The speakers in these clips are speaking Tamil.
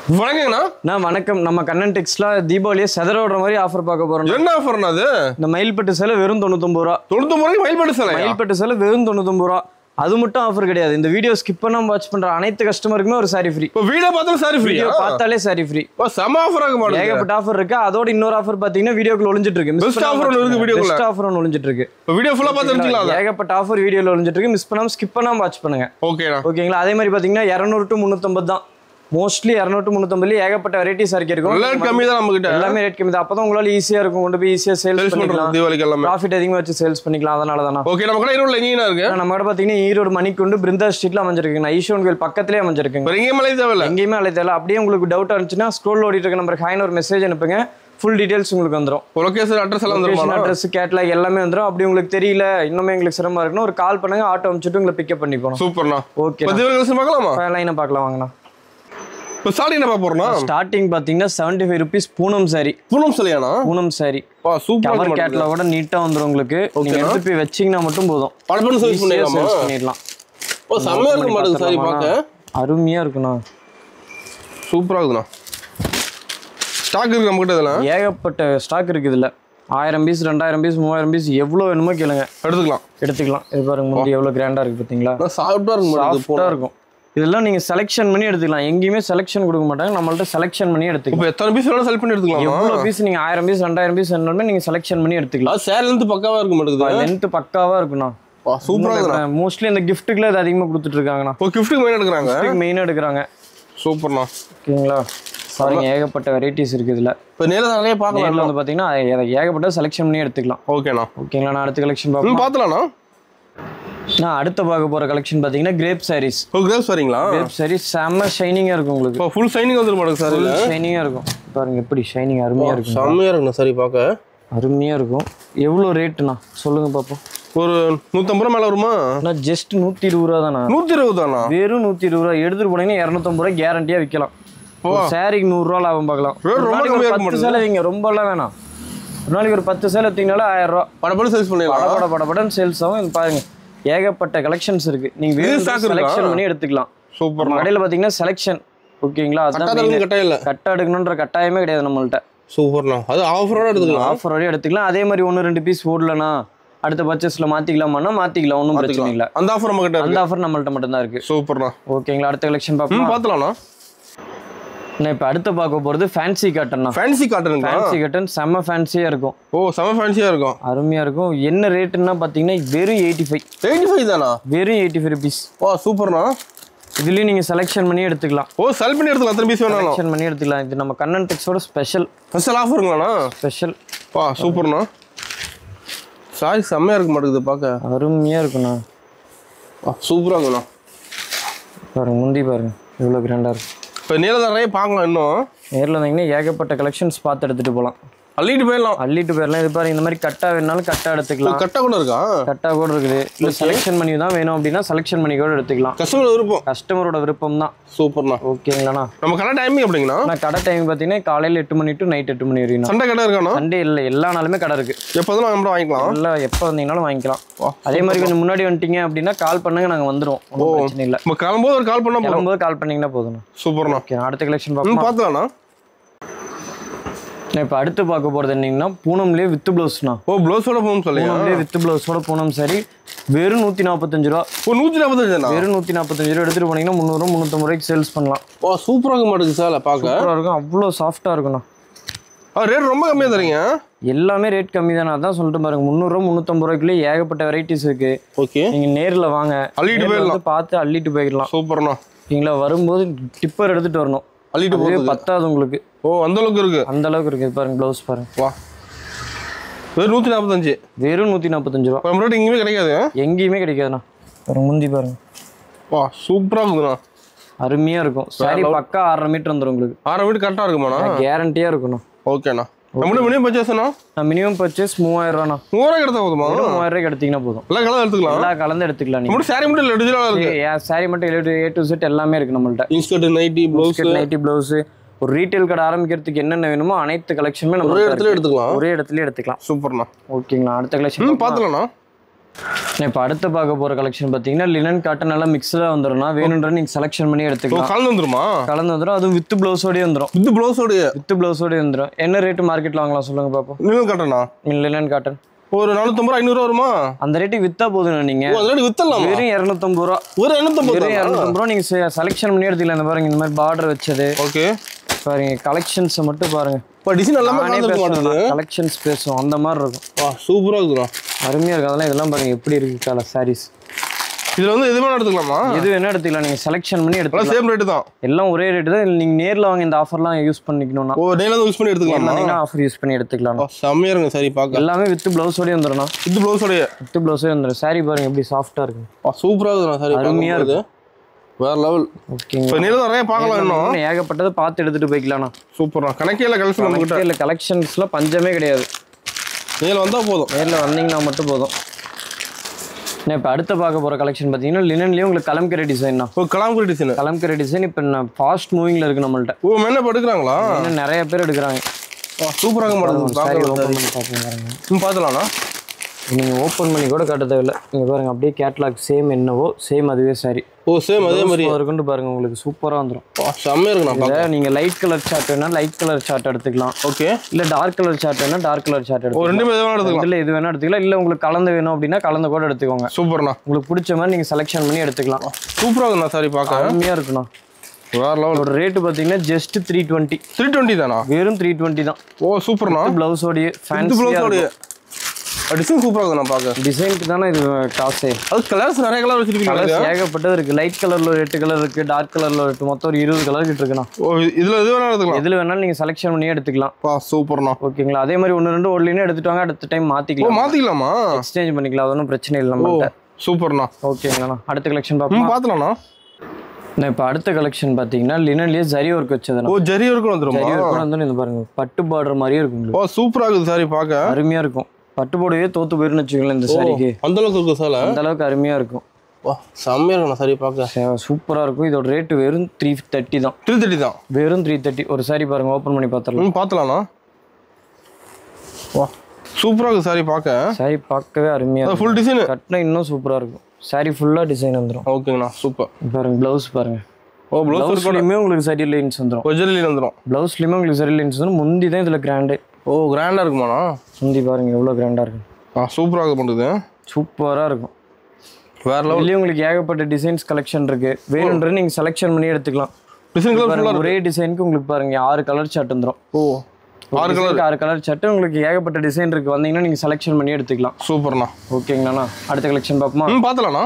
வணக்கங்கண்ணா. நான் வணக்கம். நம்ம கண்ணன் டெக்ஸ்ட்ல தீபாவளியை செதற விடுற மாதிரி ஆஃபர் பார்க்க போறோம். என்ன ஆஃபர்னா அது? இந்த மயில்பட்டு சேலை வெறும் 99 ரூபா. 99 ரூபாய்க்கு மயில்பட்டு சேலை? மயில்பட்டு சேலை வெறும் 99 ரூபா. அது மட்டும் ஆஃபர் கிடையாது. இந்த வீடியோ ஸ்கிப் பண்ணாம வாட்ச் பண்ற அனைத்து கஸ்டமருக்குமே ஒரு சாரி ஃப்ரீ. இப்போ வீடியோ பார்த்தாலும் சாரி ஃப்ரீ. வீடியோ பார்த்தாலே சாரி ஃப்ரீ. ஓ செம ஆஃபர் ஆக மாட்டேங்குது. ஏகப்பட்ட ஆஃபர் இருக்கு. அதோட இன்னொரு ஆஃபர் பாத்தீங்கன்னா வீடியோக்குள்ள ஒளிஞ்சிட்டு இருக்கு. பெஸ்ட் ஆஃபர் ஒன்னு இருக்கு வீடியோக்குள்ள. பெஸ்ட் ஆஃபர் ஒன்னு ஒளிஞ்சிட்டு இருக்கு. இப்போ வீடியோ ஃபுல்லா பார்த்து தெரிஞ்சுக்கலாம். ஏகப்பட்ட ஆஃபர் வீடியோல ஒளிஞ்சிட்டு இருக்கு. மிஸ் பண்ணாம ஸ்கிப் பண்ணாம வாட்ச் பண்ணுங்க. ஓகேடா. ஓகேங்களா? அதே மாதிரி பாத்தீங்கன்னா 200 to 350 தான். மோஸ்ட்லி 200 to 350 ஏகப்பட்ட வெரைட்டிஸ் இருக்கும். ரேட் கம்மி தான் நம்ம கிட்ட. எல்லாமே ரேட் கம்மி தான். அப்பதான் உங்களுக்கு ஈஸியா இருக்கும். கொண்டு போய் ஈஸியா சேல்ஸ் பண்ணிக்கலாம். தீபாவளிக்கு எல்லாமே ப்ராஃபிட் அதிகமா வச்சு சேல்ஸ் பண்ணிக்கலாம். அதனால தானா. ஓகே, நம்ம கடை ஈரோட்ல எங்கேனா இருக்கு? நம்ம கடை பாத்தீங்கன்னா ஈரோடு மணிக்குண்டு பிருந்தா ஸ்ட்ரீட்ல அமைஞ்சிருக்குங்க. ஈஸ்வரன் கோயில் பக்கத்துலயே அமைஞ்சிருக்குங்க. வேற எங்கேயுமே அலைய தேவையில்ல. எங்கேயுமே அலைய தேவையில்ல. அப்படியே உங்களுக்கு டவுட் இருந்துச்சுன்னா ஸ்க்ரோல் ஓடிட்டு இருக்க நம்பருக்கு ஹாய்னு ஒரு மெசேஜ் அனுப்புங்க. ஃபுல் டீடைல்ஸ் உங்களுக்கு வந்துரும். லொகேஷன் அட்ரஸ் எல்லாம் வந்துரும். அட்ரஸ் கேட்டலாக் எல்லாமே வந்துரும். அப்படி உங்களுக்கு தெரியல இன்னுமே எங்களுக்கு சிரமமா இருக்குன்னா ஒரு கால் பண்ணுங்க. ஆட்டோ அனுப்பிச்சிட்டு உங்களை பிக்கப் பண்ணி போறோம். சூப்பர்ண்ணா. ஓகே, தீபாவளி பார்க்கலாமா? லைனை பார்க்கலாம் வாங்கண்ணா. இப்போ ஸ்டார்டிங் என்ன பார்க்க போறோம்? ஸ்டார்டிங் பாத்தீங்கன்னா 75 rupees பூனம் சாரி. பூனம் சாரியானா? பூனம் சாரி. வா சூப்பரா கவர் கேட்டலாகோட நீட்டா வந்துரும் உங்களுக்கு. நீங்க எடுத்து போய் வெச்சீங்கன்னா மட்டும் போதும். படபடன்னு சேல்ஸ் பண்ணிடலாம். ஓ செமையா இருக்கு மாட்டேங்குது சாரி பார்க்க. அருமையா இருக்குண்ணா. சூப்பரா இருக்குண்ணா. ஸ்டாக் இருக்கு நம்ம கிட்ட. இதெல்லாம் ஏகப்பட்ட ஸ்டாக் இருக்கு. இதுல 1000 பீஸ் 2000 பீஸ் 3000 பீஸ் எவ்வளவு வேணுமோ கேளுங்க, எடுத்துக்கலாம். இது பாருங்க முந்தி எவ்வளவு கிராண்டா இருக்கு பாத்தீங்களா? சாஃப்ட்டா இருக்கும். இதெல்லாம் நீங்க செலக்ஷன் பண்ணி எடுத்துக்கலாம். எங்கேயுமே செலக்ஷன் கொடுக்க மாட்டாங்க. நம்மள்ட்ட செலக்ஷன் பண்ணி எடுத்துக்கலாம். இப்போ எத்தனை பீஸ் வேணா செலக்ட் பண்ணி எடுத்துக்கலாம். எவ்வளவு பீஸ் நீங்க 1000 பீஸ் 2000 பீஸ் என்னமே நீங்க செலக்ஷன் பண்ணி எடுத்துக்கலாம். சேர் லென்த் பக்காவா இருக்க மாட்டேங்குது. லென்த் பக்காவா இருக்குண்ணா. சூப்பரா இருக்கு. மோஸ்ட்லி இந்த கிஃப்ட்டுக்குள்ள இது அதிகமா கொடுத்துட்டு இருக்காங்கண்ணா. இப்போ கிஃப்ட்டுக்கு மெயின் எடுக்கறாங்க. கிஃப்ட்டுக்கு மெயினா எடுக்கறாங்க. சூப்பர்ண்ணா. ஓகேங்களா? பாருங்க ஏகப்பட்ட வெரைட்டிஸ் இருக்கு இதுல. இப்போ நேர்ல நிறைய பார்க்கலாம். நேர்ல வந்து பாத்தீங்கன்னா ஏகப்பட்ட செலக்ஷன் பண்ணி எடுத்துக்கலாம். ஓகேண்ணா. ஓகேங்களா? நான் அடுத்த கலெக்ஷன் பார்த்தலாம்ண்ணா. நான் அடுத்த பார்க்க போற கலெக்ஷன் பாத்தீங்கன்னா கிரேப் சாரீஸ். ஓ கிரேப் சாரிங்களா? கிரேப் சாரீஸ் செம்ம ஷைனிங்கா இருக்கும் உங்களுக்கு. இப்போ ஃபுல் ஷைனிங் வந்துரும் மாட்டேங்குது சார். ஃபுல் ஷைனிங்கா இருக்கும். பாருங்க எப்படி ஷைனிங் அருமையா இருக்கும். செம்மையா இருக்குண்ணா சாரி பார்க்க. அருமையா இருக்கும். எவ்வளவு ரேட்னா சொல்லுங்க பாப்போம். ஒரு 150 ரூபா மேல வருமா? நான் ஜஸ்ட் 120 ரூபா தானா? 120 தானா? வெறும் 120 ரூபா. எடுத்துட்டு போனீங்கன்னா 250 ரூபாய் கேரண்டியா விற்கலாம். சாரிக்கு 100 ரூபா லாபம் பார்க்கலாம். ரொம்ப சேலை வைங்க, ரொம்ப எல்லாம் வேணாம். ஒரு நாளைக்கு ஒரு 10 சேலை எடுத்தீங்கனால 1000 ரூபா படப்பட சேல்ஸ் பண்ணிடலாம். படப்படன்னு சேல்ஸ் ஆகும். பாருங்க ஏகப்பட்ட கலெக்ஷன்ஸ் இருக்கு. நீங்க வேணும் செலக்ஷன் பண்ணி எடுத்துக்கலாம். சூப்பர். கடையில பாத்தீங்கன்னா செலக்ஷன். ஓகேங்களா? அதான் கட்டா எடுக்கணும்ன்ற கட்டாயமே கிடையாது நம்மள்ட்ட. சூப்பர்ண்ணா. அது ஆஃபரோட எடுத்துக்கலாம். ஆஃபரோட எடுத்துக்கலாம். அதே மாதிரி 1-2 பீஸ் ஓடலனா அடுத்த பர்ச்சேஸ்ல மாத்திக்கலாமா? மாத்திக்கலாம். ஒன்றும் பிரச்சனை இல்லை. அந்த ஆஃபர் நம்ம கிட்ட, அந்த ஆஃபர் நம்மள்ட்ட மட்டும் தான் இருக்கு. சூப்பர்ண்ணா. ஓகேங்களா? அடுத்த கலெக்ஷன் பார்க்கலாம்ண்ணா. நான் இப்போ அடுத்து பார்க்க போகிறது fancy cotton. Fancy cotton. Fancy cotton செம்ம ஃபேன்சியாக இருக்கும். ஓ செம்ம ஃபேன்சியாக இருக்கும். அருமையாக இருக்கும். என்ன ரேட்டுன்னா பார்த்தீங்கன்னா வெறும் 85 தானா? வெறும் 85 rupees. ஓ சூப்பர்ண்ணா. இதுலேயும் நீங்கள் செலக்ஷன் பண்ணி எடுத்துக்கலாம். ஓ செலக்ட் பண்ணி எடுத்துக்கலாம். எத்தனை பீஸ் வேணாலும் செலக்ஷன் பண்ணி எடுத்துக்கலாம். இது நம்ம கண்ணன் டெக்ஸோட ஸ்பெஷல் ஆஃபருங்களாண்ணா? ஸ்பெஷல். வா சூப்பர்ண்ணா. சாரி செம்மையாக இருக்க மாட்டேங்குது பார்க்க. அருமையாக இருக்குண்ணா. சூப்பராக இருக்குண்ணா. பாருங்க முந்தி பாருங்க எவ்வளோ கிராண்டாக இருக்கும். இப்போ நேரில் நிறைய பார்க்கலாம். இன்னும் நேரில் வந்தீங்கன்னா ஏகப்பட்ட கலெக்ஷன்ஸ் பார்த்து எடுத்துகிட்டு போகலாம். அள்ளிட்டு போயிடலாம். இது பாருங்க இந்த மாதிரி கட்டா வேணாலும் கட்டா எடுத்துக்கலாம். கட்டா கூட இருக்கா? கட்டா கூட இருக்குது. இல்லை செலக்ஷன் பண்ணி தான் வேணும் அப்படின்னா செலக்ஷன் பண்ணி கூட எடுத்துக்கலாம். கஸ்டமரோட விருப்பம் தான். சூப்பர்ண்ணா. ஓகேங்களாண்ணா? நம்ம கடை டைமிங் எப்படிங்கண்ணா? நான் கடை டைமிங் பார்த்தீங்கன்னா காலையில் 8 மணி டு நைட் 8 மணி வரைக்கும். சண்டே கடை இருக்காண்ணா? சண்டே இல்லை, எல்லா நாளுமே கடை இருக்கு. எப்போதும் நம்ம வாங்கிக்கலாம். இல்லை எப்போ வந்தீங்கன்னாலும் வாங்கிக்கலாம். அதே மாதிரி கொஞ்சம் முன்னாடி வந்துட்டீங்க அப்படின்னா கால் பண்ணுங்க, நாங்கள் வந்துடும். ஒன்றும் பிரச்சனை இல்லை. கிளம்பும்போது ஒரு கால் பண்ணா கிளம்பும்போது கால் பண்ணீங்கன்னா போதும். சூப்பர்ண்ணா. ஓகே, அடுத்த கலெக்ஷன் பார்க்கலாம்ண்ணா. நான் இப்போ அடுத்து பார்க்க போகிறது என்னங்கன்னா பூனம்லேயே வித் ப்ளவுஸ்ண்ணா. ஓ ப்ளவுஸோட பூனம் சொல்லி பூனம்லேயே வித் ப்ளவுஸோட பூனம் சாரி வெறும் 145 ரூபா. ஓ 145 வெறும் 145 ரூபா எடுத்துகிட்டு போனீங்கன்னா 300 350 ரூபாய்க்கு சேல்ஸ் பண்ணலாம். ஓ சூப்பராக இருக்க மாட்டேங்குது சார் பார்க்க. சூப்பராக இருக்கும். அவ்வளோ சாஃப்டாக இருக்குண்ணா. ரேட் ரொம்ப கம்மியாக தரீங்க. எல்லாமே ரேட் கம்மி தானே. அதான் சொல்லிட்டு பாருங்க 300 350 ரூபாய்க்குள்ளே ஏகப்பட்ட வெரைட்டிஸ் இருக்கு. ஓகே, நீங்கள் நேரில் வாங்க, அள்ளிட்டு போயிடலாம். பார்த்து அள்ளிட்டு போயிடலாம். சூப்பர்ண்ணா. ஓகேங்களா? வரும்போது டிப்பர் எடுத்துகிட்டு வரணும். அள்ளிட்டு போய் பத்தாது உங்களுக்கு. ஓ அந்த அளவுக்கு இருக்கு. அந்த அளவுக்கு இருக்கு. பாருங்க ப்ளவுஸ் பாருங்க. வா வெறும் 145. வெறும் 145 ரூபா. நம்ம ரேட் எங்கேயுமே கிடைக்காது. எங்கேயுமே கிடைக்காதுண்ணா. பாருங்க முந்தி பாருங்க. வா சூப்பராக இருக்குண்ணா. அருமையா இருக்கும். சாரி பக்கா 6.5 மீட்டர் வந்துடும் உங்களுக்கு. 6.5 மீட்டர் கரெக்டாக இருக்குமாண்ணா? கேரண்டியா இருக்கணும். ஓகேண்ணா. மினிமம் பர்ச்சேஸ்ண்ணா? மினிமம் பர்ச்சேஸ் 3000 ரூபாண்ணா. 3000 எடுத்தா போதுமா? 3000 ரூபாய்க்கு எடுத்தீங்கன்னா போதும். எல்லாம் கலந்து எடுத்துக்கலாம். எல்லாம் கலந்து எடுத்துக்கலாம். நீங்க சாரி மட்டும் இல்லை, டிஜிட்டலாக இருக்கு. சாரி மட்டும் A to Z எல்லாமே இருக்கு நம்மள்ட்ட. Inskirt, nighty, blouse, nighty blouse. ஒரு ரீட்டைல் கடை ஆரம்பிக்கிறதுக்கு என்னென்ன வேணுமோ அனைத்து கலெக்ஷனுமே நம்ம ஒரே இடத்துல எடுத்துக்கலாம். ஒரே இடத்துல எடுத்துக்கலாம். சூப்பர்ண்ணா. ஓகேங்களா? அடுத்த கலெக்ஷன் பார்த்துலாம்ண்ணா. இப்போ அடுத்து பார்க்க போகிற கலெக்ஷன் பார்த்தீங்கன்னா லினன் காட்டன் எல்லாம் மிக்ஸ்டாக வந்துடும்னா வேணுன்ற நீங்கள் செலெக்ஷன் பண்ணி எடுத்துக்கலாம். கலந்து வந்துருமா? கலந்து வந்துடும். அதுவும் வித் ப்ளவுஸோடய வந்துடும். வித் ப்ளவுஸோடய வந்துடும். என்ன ரேட்டு மார்க்கெட்டில் வாங்கலாம் சொல்லுங்க பார்ப்போம். லினன் காட்டனா? லினன் காட்டன் ஒரு 450 ரூபா 500 வருமா? அந்த ரேட்டுக்கு வித்தா போதும். நீங்க வித்தலாம் வெறும் 250 ரூபா. ஒரு 250 ரூபா நீங்க செலக்ஷன் பண்ணி எடுத்துக்கலாம். இந்த பாருங்க இந்த மாதிரி பார்டர் வச்சது. ஓகே பாருங்க கலெக்ஷன்ஸ் மட்டும் பாருங்க. டிசைன் எல்லாமே கலெக்ஷன்ஸ் பேசும் அந்த மாதிரி இருக்கும். சூப்பரா இருக்குடா. அருமையா இருக்கு. அதெல்லாம் இதெல்லாம் பாருங்க எப்படி இருக்கு கலர் சாரீஸ். இதுல வந்து எது வேணா எடுத்துக்கலாமா? எது வேணா எடுத்துக்கலாம். நீங்க செலக்ஷன் பண்ணி எடுத்துக்கலாம். சேம் ரேட் தான். எல்லாம் ஒரே ரேட் தான். நீங்க நேர்ல வாங்க இந்த ஆஃபர்லாம் யூஸ் பண்ணிக்கணும்னா நேர்ல யூஸ் பண்ணி எடுத்துக்கலாம். நீங்க ஆஃபர் யூஸ் பண்ணி எடுத்துக்கலாம். செம்மையா இருக்கு சாரி பார்க்க. எல்லாமே வித் ப்ளவுஸோடய வந்துரும். வித் ப்ளவுஸோடய வந்துரும். சாரி பாருங்க எப்படி சாஃப்ட்டா இருக்கு. சூப்பரா இருக்குடா சாரி. அருமையா இருக்கு. வேற லெவல். ஓகேங்க. இப்போ நேர்ல நிறைய பார்க்கலாம். இன்னும் ஏகப்பட்டது பார்த்து எடுத்துட்டு போய்க்கலாம்ண்ணா. சூப்பரா. கணக்கேல கலெக்ஷன் நம்ம கிட்ட இல்ல. கலெக்ஷன்ஸ்ல பஞ்சமே கிடையாது. நேர்ல வந்தா போதும். நேர்ல வந்தீங்கன்னா மட்டும் போதும். நான் இப்போ அடுத்து பார்க்க போகிற கலெக்ஷன் பார்த்தீங்கன்னா லினன்லேயே உங்களுக்கு கலம்கரை டிசைன் தான். கலம்கரை டிசைன் இப்போ ஃபாஸ்ட் மூவிங்கில் இருக்குது நம்மள்ட்ட. என்ன எடுக்கிறாங்களா? இன்னும் நிறைய பேர் எடுக்கிறாங்க. சூப்பராக பார்த்துலாம்ண்ணா. நீங்கள் ஓப்பன் பண்ணி கூட காட்ட தேவையில்லை. நீங்கள் பாருங்கள் அப்படியே கேட்லாக் சேம் என்னவோ சேம் அதுவே சாரி. சேம் அதே மாதிரி இருக்குன்னு பாருங்க. உங்களுக்கு சூப்பராக வந்துடும். செம்மையாக இருக்குண்ணா. நீங்கள் லைட் கலர் சார்ட் வேணா லைட் கலர் சார்ட் எடுத்துக்கலாம். ஓகே. இல்லை டார்க் கலர் சார்ட் வேணா டார்க் கலர் சார்ட் எடுத்துக்கலாம். இல்லை எது வேணா எடுத்துக்கலாம். இல்லை உங்களுக்கு கலந்து வேணும் அப்படின்னா கலந்து கூட எடுத்துக்கோங்க. சூப்பர்ண்ணா. உங்களுக்கு பிடிச்ச மாதிரி நீங்கள் செலெக்ஷன் பண்ணி எடுத்துக்கலாம். சூப்பராக இருக்குண்ணா சாரி பார்க்க. அருமையாக இருக்குண்ணா. வேற லெவல். ஒரு ரேட் பார்த்தீங்கன்னா ஜஸ்ட் 320 தானா? வெறும் 320 தான். சூப்பர்ண்ணா. ப்ளவுஸோடய ஃபேன்சி ப்ளவுஸோடய டிசைன் சூப்பரா இருக்கு. நான் பார்க்க டிசைனுக்கு தானே இது காசு. அது கலர்ஸ் நிறைய கலர் வச்சிருக்கீங்க. ஏகப்பட்டது இருக்கு. லைட் கலர்ல ஒரு 8 கலர் இருக்கு. டார்க் கலர்ல ஒரு மொத்தம் ஒரு 20 கலர் கிட்ட இருக்குண்ணா. இதுல எது வேணாலும் எடுத்துக்கலாம். எதுல வேணாலும் நீங்க செலக்ஷன் பண்ணி எடுத்துக்கலாம். சூப்பர்ண்ணா. ஓகேங்களா? அதே மாதிரி 1-2 ஓடலினே எடுத்துட்டு வாங்க. அடுத்த டைம் மாத்திக்கலாம். மாத்திக்கலாமா? எக்ஸ்சேஞ்ச் பண்ணிக்கலாம். அது ஒன்றும் பிரச்சனை இல்லை நம்மகிட்ட. சூப்பர்ண்ணா. ஓகேங்கண்ணா. அடுத்த கலெக்ஷன் பார்க்கலாம்ண்ணா. நான் இப்போ அடுத்த கலெக்ஷன் பார்த்தீங்கன்னா லினன்லேயே ஜரி ஒர்க் வச்சதுண்ணா. ஜரி ஒர்க் வந்துடும். ஜரி ஒர்க் வந்து இந்த பாருங்க பட்டு பார்டர் மாதிரியே இருக்கும். சூப்பரா இருக்குது சாரி பார்க்க. அருமையா இருக்கும். பட்டு போடவே தோத்து போயிருன்னு வச்சுக்கோங்களேன் இந்த சாரிக்கு. அந்த அளவுக்கு இருக்கும் சார். அந்த அளவுக்கு அருமையா இருக்கும். செம்மையா இருக்கும் சாரி பார்க்க. சூப்பரா இருக்கும். இதோட ரேட் வெறும் 330 தான். 330 தான். வெறும் 330. ஒரு சாரி பாருங்க ஓப்பன் பண்ணி பார்த்துடலாம். பார்த்துலாம்ண்ணா. சூப்பரா இருக்கு சாரி பார்க்க. சாரி பார்க்கவே அருமையா இருக்கும். ஃபுல் டிசைன் கட்டினா இன்னும் சூப்பரா இருக்கும். சாரி ஃபுல்லா டிசைன் வந்துடும். ஓகேங்கண்ணா. சூப்பர். பாருங்க ப்ளவுஸ் பாருங்க. ப்ளவுஸ்லயுமே உங்களுக்கு சரி லைன்ஸ் வந்துடும். ப்ளவுஸ்லயுமே உங்களுக்கு சரி லைன்ஸ் வந்துடும். முந்தி தான் இதுல கிராண்டு. கிராண்டா இருக்குமாண்ணா? முந்தி பாருங்க எவ்வளவு கிராண்டா இருக்கு. சூப்பராக பண்ணுது. சூப்பரா இருக்கும். வேற லெவல். உங்களுக்கு ஏகப்பட்ட டிசைன்ஸ் கலெக்ஷன் இருக்கு. வேணும்ன்றது நீங்க செலக்ஷன் பண்ணி எடுத்துக்கலாம். ஒரே டிசைனுக்கு உங்களுக்கு பாருங்க 6 கலர் சார்ட் வந்துடும். 6 கலர் சார்ட் உங்களுக்கு ஏகப்பட்ட டிசைன் இருக்கு. வந்தீங்கன்னா நீங்க செலக்ஷன் பண்ணி எடுத்துக்கலாம். சூப்பர்ண்ணா. ஓகேங்கண்ணா. அடுத்த கலெக்ஷன் பார்ப்போமா? பார்த்துலாம்ண்ணா.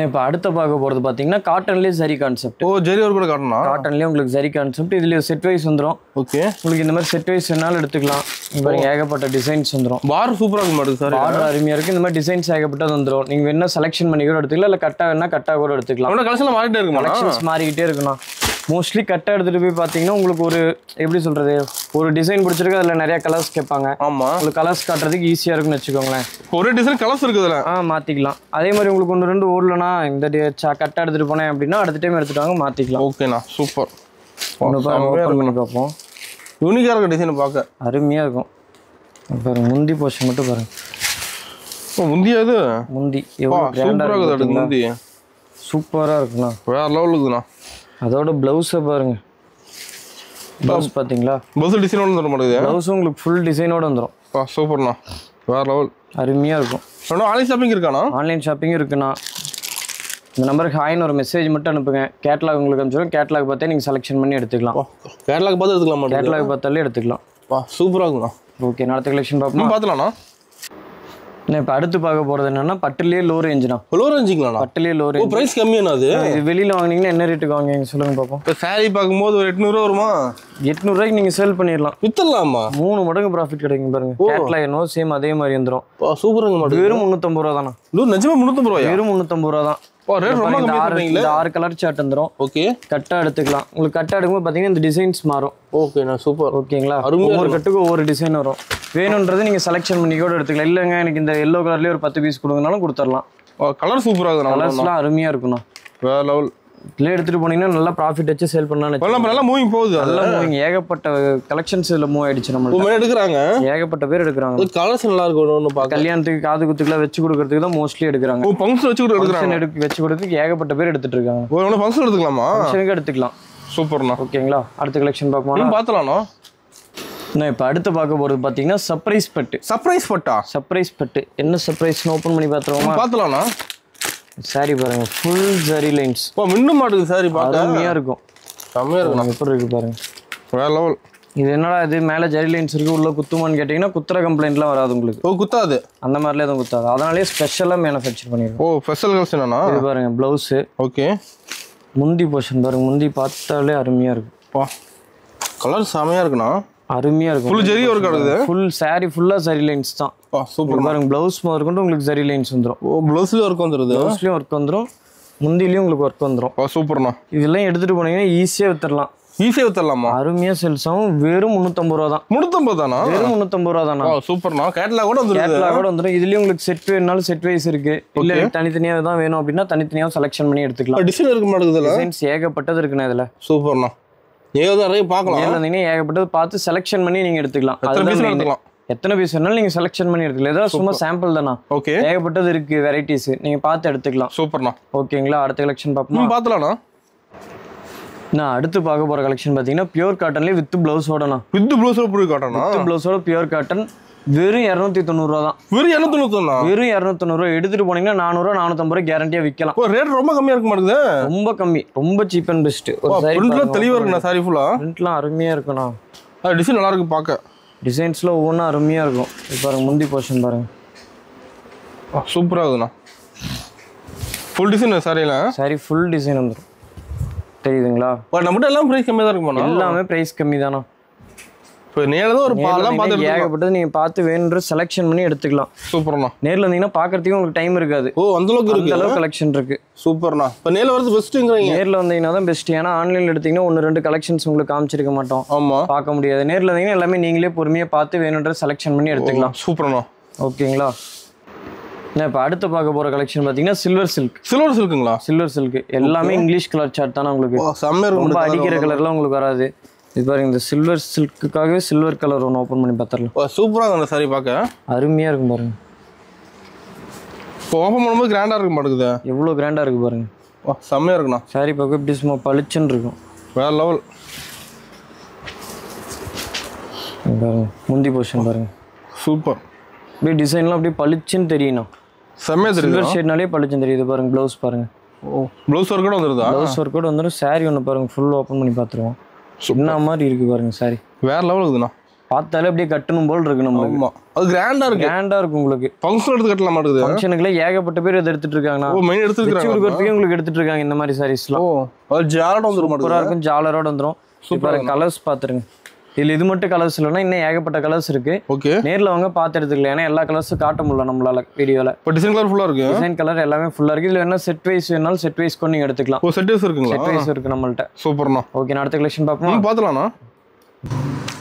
இப்போ அடுத்த பார்க்க போகிறது பார்த்தீங்கன்னா காட்டன்லேயே சரி கான்செப்ட். ஜரி ஒர்க் கூட காட்டனா? காட்டன்லேயே உங்களுக்கு சரி கான்செப்ட். இதுலேயே செட் வைஸ் வந்துடும். ஓகே. உங்களுக்கு இந்த மாதிரி செட் வைஸ் என்னாலும் எடுத்துக்கலாம். பாருங்க ஏகப்பட்ட டிசைன்ஸ் வந்துடும். பார் சூப்பராக இருக்க மாட்டேங்குது சார். பார் அருமையாக இருக்குது. இந்த மாதிரி டிசைன்ஸ் ஏகப்பட்டது வந்துடும். நீங்கள் வேணா செலக்ஷன் பண்ணி கூட எடுத்துக்கலாம். இல்லை கட்டா வேணா கட்டா கூட எடுத்துக்கலாம். கலெக்ஷன் மாறிட்டே இருக்கும். கலெக்ஷன்ஸ் மாறிக்கிட்டே இருக்குண்ணா. மோஸ்ட்லி கட்டை எடுத்துகிட்டு போய் பார்த்தீங்கன்னா உங்களுக்கு ஒரு எப்படி சொல்கிறது ஒரு டிசைன் பிடிச்சிருக்கு. அதில் நிறைய கலர்ஸ் கேட்பாங்க. ஆமாம். உங்களுக்கு கலர்ஸ் காட்டுறதுக்கு ஈஸியாக இருக்குன்னு வச்சுக்கோங்களேன். ஒரு டிசைன் கலர்ஸ் இருக்குதுல்ல. மாற்றிக்கலாம். அதே மாதிரி உங்களுக்கு 1-2 ஓடலனா இந்த கட்டை எடுத்துகிட்டு போனேன் அப்படின்னா அடுத்த டைம் எடுத்துட்டு வாங்க மாற்றிக்கலாம். ஓகேண்ணா. சூப்பர். பண்ணி பார்ப்போம். யூனிக்காக இருக்க டிசைன் பார்க்க அருமையாக இருக்கும். பாருங்க முந்தி போர்ஷன் மட்டும் பாருங்க. முந்தியாது முந்தி எவ்வளோ கிராண்டாக இருக்குது. முந்தி சூப்பராக இருக்குண்ணா. வேற லெவல் இருக்குதுண்ணா. அதோட ப்ளவுஸை பாருங்க. ப்ளவுஸ் பார்த்தீங்களா? ப்ளவுஸ் டிசைனோட வந்துடும் மாட்டேங்குது. ப்ளவுஸ் உங்களுக்கு ஃபுல் டிசைனோட வந்துடும். சூப்பர்ண்ணா. வேற லெவல். அருமையாக இருக்கும். ஆன்லைன் ஷாப்பிங் இருக்காண்ணா? ஆன்லைன் ஷாப்பிங்கும் இருக்குண்ணா. இந்த நம்பருக்கு ஹாய்னு ஒரு மெசேஜ் மட்டும் அனுப்புங்க. கேட்லாக் உங்களுக்கு அனுப்பிச்சிடும். கேட்லாக் பார்த்தே நீங்கள் செலக்ஷன் பண்ணி எடுத்துக்கலாம். கேட்லாக் பார்த்து எடுத்துக்கலாம். கேட்லாக் பார்த்தாலே எடுத்துக்கலாம். சூப்பராக இருக்குண்ணா. ஓகே. அடுத்த கலெக்ஷன் பார்ப்போம். பார்த்துலாம்ண்ணா. நான் இப்போ அடுத்து பார்க்க போகிறது என்னன்னா பட்டுலேயே லோ ரேஞ்சுண்ணா. லோ ரேஞ்சுங்களா? பட்டுலேயே லோ ரேஞ்ச். ப்ரைஸ் கம்மியாண்ணா? அது வெளியில் வாங்கினீங்கன்னா என்ன ரேட்டுக்கு வாங்குவீங்க சொல்லுங்க பார்ப்போம். இப்போ சாரி பார்க்கும்போது ஒரு 800 ரூபா வருமா? 800 ரூபாய்க்கு நீங்கள் சேல் பண்ணிடலாம். வித்தரலாமா? 3 மடங்கு ப்ராஃபிட் கிடைக்கும் பாருங்க. கேட்லாக் என்னவோ சேம் அதே மாதிரி வந்துடும். சூப்பராக மாட்டேன். வெறும் 350 ரூபா தானா? நிஜமா 350 ரூபாய்? வெறும் 350 ரூபா தான். 6 கலர் சார்ட் வந்துடும். ஓகே. கட்டா எடுத்துக்கலாம். உங்களுக்கு கட்டா எடுக்கும்போது பார்த்தீங்கன்னா இந்த டிசைன்ஸ் மாறும். ஓகேண்ணா. சூப்பர். ஓகேங்களா? ஒவ்வொரு கட்டுக்கும் ஒவ்வொரு டிசைன் வரும். வேணுன்றது நீங்கள் செலக்ஷன் பண்ணி கூட எடுத்துக்கலாம். இல்லைங்க எனக்கு இந்த எல்லோ கலர்லேயே ஒரு 10 பீஸ் கொடுங்கனாலும் கொடுத்துடலாம். கலர் சூப்பராக இருக்குது. கலர்ஸ்லாம் அருமையாக இருக்குண்ணா. வேற லெவல். இதில் எடுத்துகிட்டு போனீங்கன்னா நல்லா ப்ராஃபிட் வச்சு சேல் பண்ணலாம்னு நல்லா மூவிங் போகுது. நல்லா மூவிங் ஏகப்பட்ட கலெக்ஷன்ஸ் இதில் மூவ் ஆயிடுச்சு. நம்ம எடுக்கிறாங்க, ஏகப்பட்ட பேர் எடுக்கிறாங்க. கலர்ஸ் நல்லா இருக்கும். கல்யாணத்துக்கு காது குத்துக்குலாம் வச்சு கொடுக்கறதுக்கு தான் மோஸ்ட்லி எடுக்கிறாங்க. ஃபங்க்ஷன் வச்சு கொடுக்குறாங்க, வச்சு கொடுத்துக்கு ஏகப்பட்ட பேர் எடுத்துட்டு இருக்காங்க. ஒரு ஃபங்க்ஷன் எடுத்துக்கலாமா? ஃபங்க்ஷனுக்கு எடுத்துக்கலாம். சூப்பர்ண்ணா. ஓகேங்களா, அடுத்த கலெக்ஷன் பார்க்கலாம். பார்த்தலாம்ண்ணா. நான் இப்போ அடுத்து பார்க்க போகிறது பார்த்தீங்கன்னா சர்ப்ரைஸ் பட்டு. சர்ப்ரைஸ் பட்டா? சர்ப்ரைஸ் பட்டு. என்ன சர்ப்ரைஸ்னு ஓப்பன் பண்ணி பார்த்துருவோமா? பார்த்துலாம்ண்ணா. சாரி பாருங்க, ஃபுல் ஜரி லைன்ஸ். மின்னும் மாட்டுது சாரி, அருமையாக இருக்கும். செம்மையாக இருக்கும். எப்படி இருக்கு பாருங்க, வேற லெவல். இது என்னடா இது மேலே ஜரி லைன்ஸ் இருக்கு, உள்ள குத்துமான்னு கேட்டிங்கன்னா குத்துற கம்ப்ளைண்ட்லாம் வராது உங்களுக்கு. குத்தாது, அந்த மாதிரிலாம் எதுவும் குத்தாது. அதனாலே ஸ்பெஷலாக மேனுஃபேக்சர் பண்ணிருக்கோம். ஸ்பெஷல் கலெக்ஷனா? இது பாருங்க ப்ளவுஸு. ஓகே. முந்தி போர்ஷன் பாருங்க, முந்தி பார்த்தாலே அருமையாக இருக்கும். கலர் செம்மையாக இருக்குண்ணா, அருமையாக இருக்கும். ஃபுல் ஜரி ஒர்க் ஆகுது. ஃபுல் சாரி ஃபுல்லாக ஜரி லைன்ஸ் தான். சூப்பர். பாருங்க ப்ளவுஸ் முதற்கொண்டு உங்களுக்கு ஜரி லைன்ஸ் வந்துடும். ப்ளவுஸ்லேயும் ஒர்க் வந்துடுது. ப்ளவுஸ்லேயும் ஒர்க் வந்துடும், முந்திலையும் உங்களுக்கு ஒர்க் வந்துடும். சூப்பர்ண்ணா. இதெல்லாம் எடுத்துகிட்டு போனீங்கன்னா ஈஸியாக வித்துடலாம். ஈஸியாக வித்துடலாமா? அருமையாக சேல்ஸ் ஆகும். வெறும் 350 ரூபா தான். 350 தானா? வெறும் 350 ரூபா தானா? சூப்பர்ண்ணா. கேட்லாக் கூட வந்துடும். கேட்லாக் கூட வந்துடும். இதுலேயும் உங்களுக்கு செட் வேணுனாலும் செட் வைஸ் இருக்கு. இல்லை தனித்தனியாக தான் வேணும் அப்படின்னா தனித்தனியாக செலெக்ஷன் பண்ணி எடுத்துக்கலாம். டிசைன் இருக்க மாட்டேங்குது, டிசைன்ஸ் ஏகப்பட்டது இருக்குண்ணா இதில். சூப்பர்ண்ணா. நிறைய பார்க்கலாம். ஏகப்பட்டது பார்த்து செலெக்ஷன் பண்ணி நீங்கள் எடுத்துக்கலாம். எத்தனை பீஸ் வேணாலும் நீங்கள் செலெக்ஷன் பண்ணி எடுத்துக்கலாம். ஏதாவது சும்மா சாம்பிள் தானா? ஓகே. ஏகப்பட்டது இருக்கு வெரைட்டிஸ், நீங்கள் பார்த்து எடுத்துக்கலாம். சூப்பர்ண்ணா. ஓகேங்களா, அடுத்த கலெக்ஷன் பார்ப்போம். பார்த்துலாம்ண்ணா. நான் அடுத்து பார்க்க போகிற கலெக்ஷன் பார்த்தீங்கன்னா பியூர் காட்டன்லேயே வித் ப்ளவுஸோடண்ணா. வித் ப்ளவுஸோட பியூர் காட்டன். வித் ப்ளவுஸோட பியூர் காட்டன். வெறும் 290 ரூபா தான். வெறும் 290? வெறும் 290 ரூபா. எடுத்துட்டு போனீங்கன்னா 400 ரூபா 450 ரூபா கேரண்டியா விற்கலாம். ரேட் ரொம்ப கம்மியா இருக்க மாட்டேங்குது. ரொம்ப கம்மி, ரொம்ப சீப் அண்ட் பெஸ்ட். பிரிண்ட்லாம் தெளிவா இருக்குண்ணா. சாரி ஃபுல்லா பிரிண்ட்லாம் அருமையா இருக்குண்ணா. டிசைன் நல்லா இருக்கு பார்க்க. டிசைன்ஸ்லாம் ஒவ்வொன்றும் அருமையா இருக்கும். இப்போ பாருங்க முந்தி போர்ஷன் பாருங்க, சூப்பரா இருக்குண்ணா. ஃபுல் டிசைன் சாரில. சாரி ஃபுல் டிசைன் வந்துடும், தெரியுதுங்களா? நம்மகிட்ட எல்லாம் பிரைஸ் கம்மியா தான் இருக்குமா? எல்லாமே பிரைஸ் கம்மி தானா. இப்போ நேரில் தான் ஒரு பால்லாம் பார்த்து ஏகப்பட்டது நீங்கள் பார்த்து வேணுன்ற செலெக்ஷன் பண்ணி எடுத்துக்கலாம். சூப்பர்ண்ணா. நேரில் வந்தீங்கன்னா பார்க்கறதுக்கு உங்களுக்கு டைம் இருக்காது. அந்த அளவுக்கு இருக்கு, அந்த அளவுக்கு கலெக்ஷன் இருக்கு. சூப்பர்ண்ணா. இப்போ நேரில் வரது பெஸ்ட்டுங்கிறீங்க. நேரில் வந்தீங்கன்னா தான் பெஸ்ட். ஏன்னா ஆன்லைனில் எடுத்தீங்கன்னா 1-2 கலெக்ஷன்ஸ் உங்களுக்கு காமிச்சிருக்க மாட்டோம். ஆமாம், பார்க்க முடியாது. நேரில் வந்தீங்கன்னா எல்லாமே நீங்களே பொறுமையாக பார்த்து வேணுன்ற செலெக்ஷன் பண்ணி எடுத்துக்கலாம். சூப்பர்ண்ணா. ஓகேங்களா, நான் இப்போ அடுத்து பார்க்க போகிற கலெக்ஷன் பார்த்தீங்கன்னா சில்வர் சில்க். சில்வர் சில்க்குங்களா? சில்வர் சில்க் எல்லாமே இங்கிலீஷ் கலர் சார்ட் தானே உங்களுக்கு. ரொம்ப அடிக்கிற கலர்லாம் உங்களுக்கு வராது. இது பாருங்க, இந்த சில்வர் சில்க்குக்காகவே சில்வர் கலர் ஒன்று ஓப்பன் பண்ணி பார்த்துடலாம். சூப்பராக இருக்கும் சாரி பார்க்க, அருமையாக இருக்கும் பாருங்க. இப்போ ஓப்பன் பண்ணும்போது கிராண்டாக இருக்க மாட்டேங்குது. எவ்வளோ கிராண்டாக இருக்குது பாருங்க. செம்மையாக இருக்குண்ணா. சாரி பார்க்க இப்படி சும்மா பளிச்சுன்னு இருக்கும். வேற லெவல். பாருங்க முந்தி போர்ஷன் பாருங்க, சூப்பர். அப்படியே டிசைன்லாம் அப்படியே பளிச்சுன்னு தெரியும்ண்ணா. செம்மையாக தெரியும். சில்வர் ஷேட்னாலே பளிச்சுன்னு தெரியுது பாருங்க. ப்ளவுஸ் பாருங்க, ப்ளவுஸ் ஒர்க்கோட வந்துருதா? ப்ளவுஸ் ஒர்க்கோட வந்துடும். சாரி ஒன்று பாருங்க, ஃபுல் ஓப்பன் பண்ணி பார்த்துருவோம். என்ன மாதிரி இருக்கு பாருங்க சாரி. வேற லெவல் இருக்குதுண்ணா. பார்த்தாலே அப்படியே கட்டணும் போல் இருக்கு நம்மளுக்கு. அது கிராண்டா இருக்கு. கிராண்டா இருக்கும் உங்களுக்கு. ஃபங்க்ஷன் எடுத்து கட்டலாம் மாட்டேங்குது. ஃபங்க்ஷனுக்குள்ள ஏகப்பட்ட பேர் இதை எடுத்துட்டு இருக்காங்கண்ணா. மெயின் எடுத்துருக்காங்க. உங்களுக்கு எடுத்துட்டு இருக்காங்க இந்த மாதிரி சாரீஸ்லாம். அது ஜாலரோட வந்துரும். சூப்பரா இருக்கும், ஜாலரோட வந்துரும். சூப்பரா கலர்ஸ் பாத்துருங்க. இதுல இது மட்டும் கலர்ஸ் இல்லைன்னா இன்னும் ஏகப்பட்ட கலர்ஸ் இருக்கு. ஓகே, நேர்ல வாங்க பார்த்து எடுத்துக்கலாம். ஏன்னா எல்லா கலர்ஸும் காட்ட முடியல நம்மளால வீடியோல. இப்போ டிசைன் கலர் ஃபுல்லா இருக்கு. டிசைன் கலர் எல்லாமே ஃபுல்லா இருக்கு. இதுல என்ன செட் வைஸ் வேணாலும் செட் வைஸ் கொண்டு நீங்க எடுத்துக்கலாம். செட் வைஸ் இருக்குங்களா? செட் வைஸ் இருக்கு நம்மள்ட்ட. சூப்பர்ண்ணா. ஓகே, அடுத்த கலெக்ஷன் பார்ப்போம். பார்த்துலாம்ண்ணா.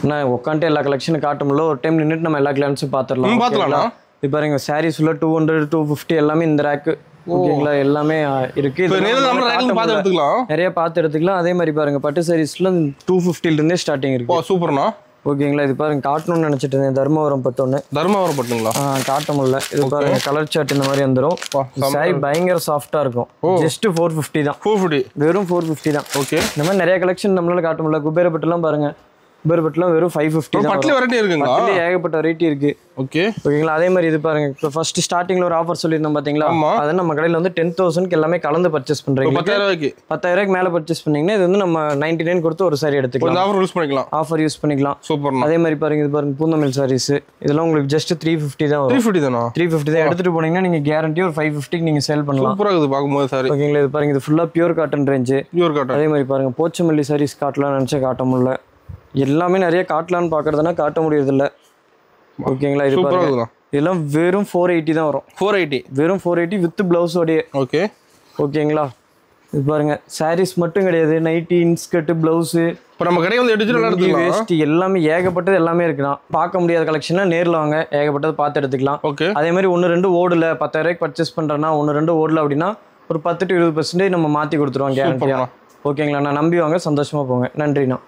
நான் உட்காந்துட்டு எல்லா கலெக்ஷனும் காட்ட முடியல. ஒரு டைம் நின்றுட்டு நம்ம எல்லா கிளான்ஸும் பார்த்துடலாம். பார்த்துலாம்ண்ணா. இப்போ பாருங்க சாரீஸ் உள்ள 200 250 எல்லாமே இந்த ரேக்கு. ஓகேங்களா, எல்லாமே இருக்கு. நிறைய பார்த்து எடுத்துக்கலாம். அதே மாதிரி பாருங்க பட்டு சாரீஸ்ல 250 இருந்தே ஸ்டார்டிங் இருக்கு. சூப்பர்ண்ணா. ஓகேங்களா, இது பாருங்க காட்டணும்னு நினைச்சிட்டு இருந்தேன். தர்மவரம் பட்டு ஒன்று. தர்மவரம் பட்டுங்களா? காட்ட முடியல. இது பாருங்க கலர் சார்ட் இந்த மாதிரி வந்துடும். சாரி பயங்கர சாஃப்டா இருக்கும். ஜஸ்ட் 450 தான். 450, வெறும் 450 தான். ஓகே, இந்த மாதிரி நிறைய கலெக்ஷன் நம்மளால காட்ட முடியல. குபேர பட்டுலாம் பாருங்க, குபேர பட்டுலாம் வெறும் 550 தான். பட்டுல வெரைட்டி இருக்குங்களா? ஏகப்பட்ட வெரைட்டி இருக்கு. ஓகே, ஓகேங்களா. அதே மாதிரி இது பாருங்க, இப்போ ஃபர்ஸ்ட் ஸ்டார்டிங்ல ஒரு ஆஃபர் சொல்லியிருந்தோம் பாத்தீங்களா? அது நம்ம கடையில வந்து 10,000க்கு எல்லாமே கலந்து பர்ச்சேஸ் பண்றீங்க. 10,000 மேல பர்ச்சேஸ் பண்ணீங்கன்னா இது வந்து நம்ம 99 கொடுத்து ஒரு சாரி எடுத்துக்கலாம். ஆஃபர் யூஸ் பண்ணிக்கலாம். ஆஃபர் யூஸ் பண்ணிக்கலாம். சூப்பர். அதே மாதிரி பாருங்க, இது பாருங்க பூந்தமிழ் சாரீஸ். இதெல்லாம் உங்களுக்கு ஜஸ்ட் 350 தான் வரும். 350 தானா? 350 தான். எடுத்துட்டு போனீங்கன்னா நீங்க கேரண்டி ஒரு 550க்கு நீங்க சேல் பண்ணலாம். சூப்பரா இருக்குது பாக்கும்போது சாரி. ஓகேங்களா, இது பாருங்க, இது ஃபுல்லா pure cotton range. Pure cotton. அதே மாதிரி பாருங்க போச்சமல்லி சாரீஸ் காட்டலாம் நினைச்சா காட்ட முடியல. எல்லாமே நிறைய காட்டலான்னு பாக்குறதுனா காட்ட முடியறதில்ல. ஓகேங்களா, இது பாருங்க, இதெல்லாம் வெறும் 480 தான் வரும். 480, வெறும் 480 வித் பிளவுஸோடய. ஓகே, ஓகேங்களா. இது பாருங்க சாரீஸ் மட்டும் கிடையாது, நைட்டி, இன்ஸ்கர்ட், பிளவுஸ். இப்போ நம்ம கடை வந்து எடுத்துக்கலாம். வேஸ்ட் எல்லாமே ஏகப்பட்டது எல்லாமே இருக்குண்ணா. பார்க்க முடியாத கலெக்ஷனா நேரில் வாங்க, ஏகப்பட்டது பார்த்து எடுத்துக்கலாம். ஓகே, அதே மாதிரி 1-2 ஓடல 10,000 பர்ச்சேஸ் பண்றேன்னா 1-2 ஓடல அப்படின்னா ஒரு 10 to 20% நம்ம மாற்றி கொடுத்துருவோம் கேரண்டியாக. ஓகேங்களா, நான் நம்பி வாங்க, சந்தோஷமாக போங்க. நன்றிண்ணா.